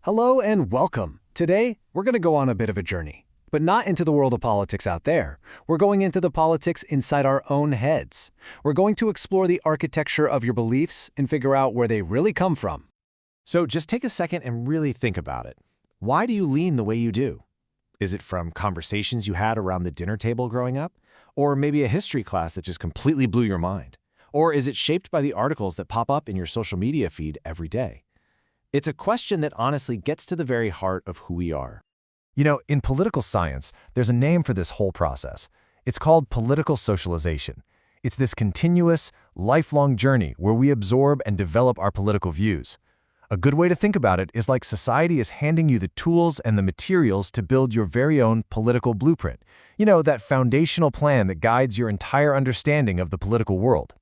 Hello and welcome. Today, we're going to go on a bit of a journey, but not into the world of politics out there. We're going into the politics inside our own heads. We're going to explore the architecture of your beliefs and figure out where they really come from. So just take a second and really think about it. Why do you lean the way you do? Is it from conversations you had around the dinner table growing up? Or maybe a history class that just completely blew your mind? Or is it shaped by the articles that pop up in your social media feed every day? It's a question that honestly gets to the very heart of who we are. You know, in political science, there's a name for this whole process. It's called political socialization. It's this continuous, lifelong journey where we absorb and develop our political views. A good way to think about it is like society is handing you the tools and the materials to build your very own political blueprint. You know, that foundational plan that guides your entire understanding of the political world.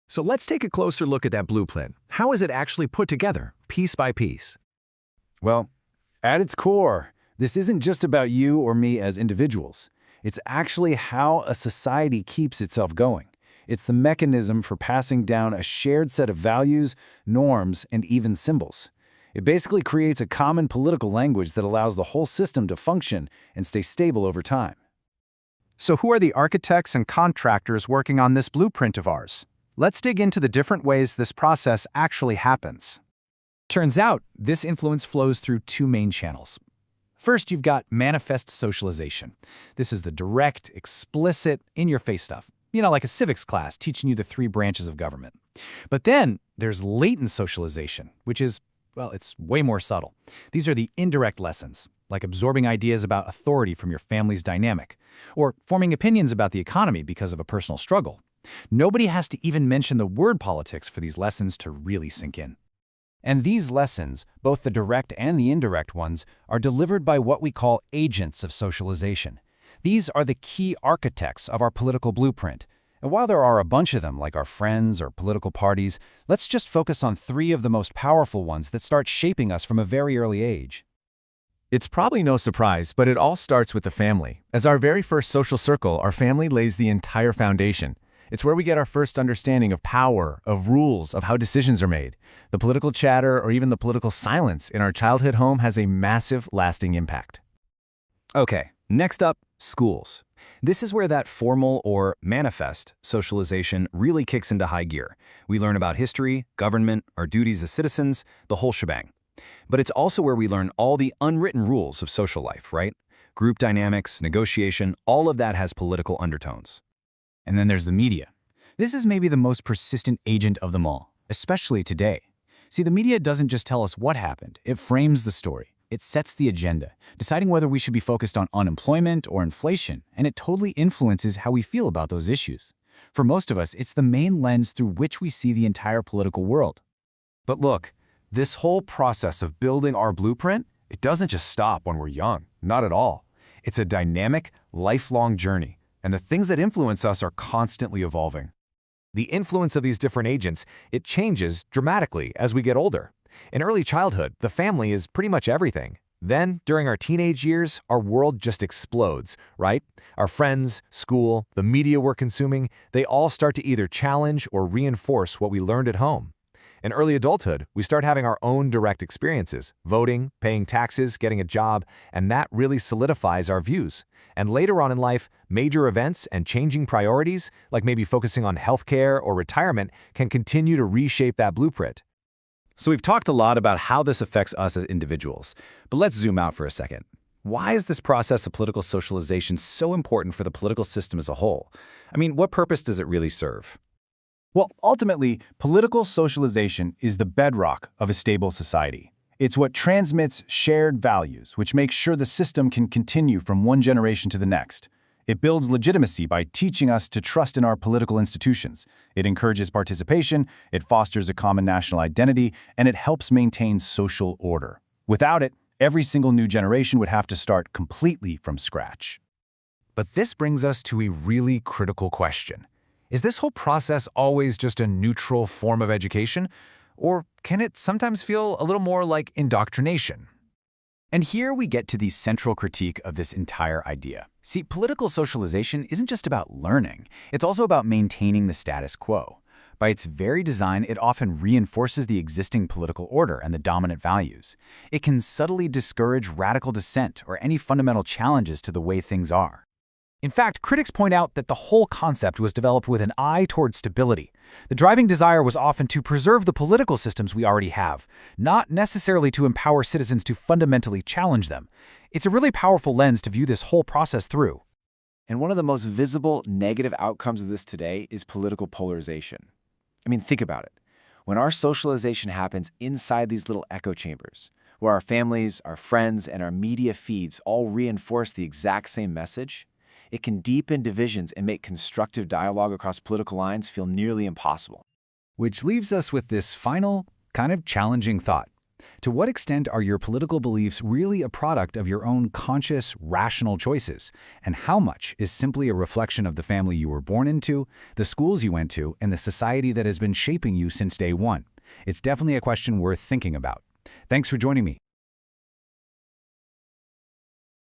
So let's take a closer look at that blueprint. How is it actually put together, piece by piece? Well, at its core, this isn't just about you or me as individuals. It's actually how a society keeps itself going. It's the mechanism for passing down a shared set of values, norms, and even symbols. It basically creates a common political language that allows the whole system to function and stay stable over time. So who are the architects and contractors working on this blueprint of ours? Let's dig into the different ways this process actually happens. Turns out, this influence flows through two main channels. First, you've got manifest socialization. This is the direct, explicit, in-your-face stuff. You know, like a civics class teaching you the three branches of government. But then there's latent socialization, which is, well, it's way more subtle. These are the indirect lessons, like absorbing ideas about authority from your family's dynamic, or forming opinions about the economy because of a personal struggle. Nobody has to even mention the word politics for these lessons to really sink in. And these lessons, both the direct and the indirect ones, are delivered by what we call agents of socialization. These are the key architects of our political blueprint. And while there are a bunch of them, like our friends or political parties, let's just focus on three of the most powerful ones that start shaping us from a very early age. It's probably no surprise, but it all starts with the family. As our very first social circle, our family lays the entire foundation. It's where we get our first understanding of power, of rules, of how decisions are made. The political chatter or even the political silence in our childhood home has a massive, lasting impact. Okay, next up, schools. This is where that formal or manifest socialization really kicks into high gear. We learn about history, government, our duties as citizens, the whole shebang. But it's also where we learn all the unwritten rules of social life, right? Group dynamics, negotiation, all of that has political undertones. And then there's the media. This is maybe the most persistent agent of them all, especially today. See, the media doesn't just tell us what happened, it frames the story. It sets the agenda, deciding whether we should be focused on unemployment or inflation, and it totally influences how we feel about those issues. For most of us, it's the main lens through which we see the entire political world. But look, this whole process of building our blueprint, it doesn't just stop when we're young. Not at all. It's a dynamic, lifelong journey. And the things that influence us are constantly evolving. The influence of these different agents, it changes dramatically as we get older. In early childhood, the family is pretty much everything. Then, during our teenage years, our world just explodes, right? Our friends, school, the media we're consuming, they all start to either challenge or reinforce what we learned at home. In early adulthood, we start having our own direct experiences, voting, paying taxes, getting a job, and that really solidifies our views. And later on in life, major events and changing priorities, like maybe focusing on healthcare or retirement, can continue to reshape that blueprint. So we've talked a lot about how this affects us as individuals, but let's zoom out for a second. Why is this process of political socialization so important for the political system as a whole? I mean, what purpose does it really serve? Well, ultimately, political socialization is the bedrock of a stable society. It's what transmits shared values, which makes sure the system can continue from one generation to the next. It builds legitimacy by teaching us to trust in our political institutions. It encourages participation, it fosters a common national identity, and it helps maintain social order. Without it, every single new generation would have to start completely from scratch. But this brings us to a really critical question. Is this whole process always just a neutral form of education? Or can it sometimes feel a little more like indoctrination? And here we get to the central critique of this entire idea. See, political socialization isn't just about learning. It's also about maintaining the status quo. By its very design, it often reinforces the existing political order and the dominant values. It can subtly discourage radical dissent or any fundamental challenges to the way things are. In fact, critics point out that the whole concept was developed with an eye toward stability. The driving desire was often to preserve the political systems we already have, not necessarily to empower citizens to fundamentally challenge them. It's a really powerful lens to view this whole process through. And one of the most visible negative outcomes of this today is political polarization. I mean, think about it. When our socialization happens inside these little echo chambers, where our families, our friends, and our media feeds all reinforce the exact same message, it can deepen divisions and make constructive dialogue across political lines feel nearly impossible. Which leaves us with this final, kind of challenging thought. To what extent are your political beliefs really a product of your own conscious, rational choices? And how much is simply a reflection of the family you were born into, the schools you went to, and the society that has been shaping you since day one? It's definitely a question worth thinking about. Thanks for joining me.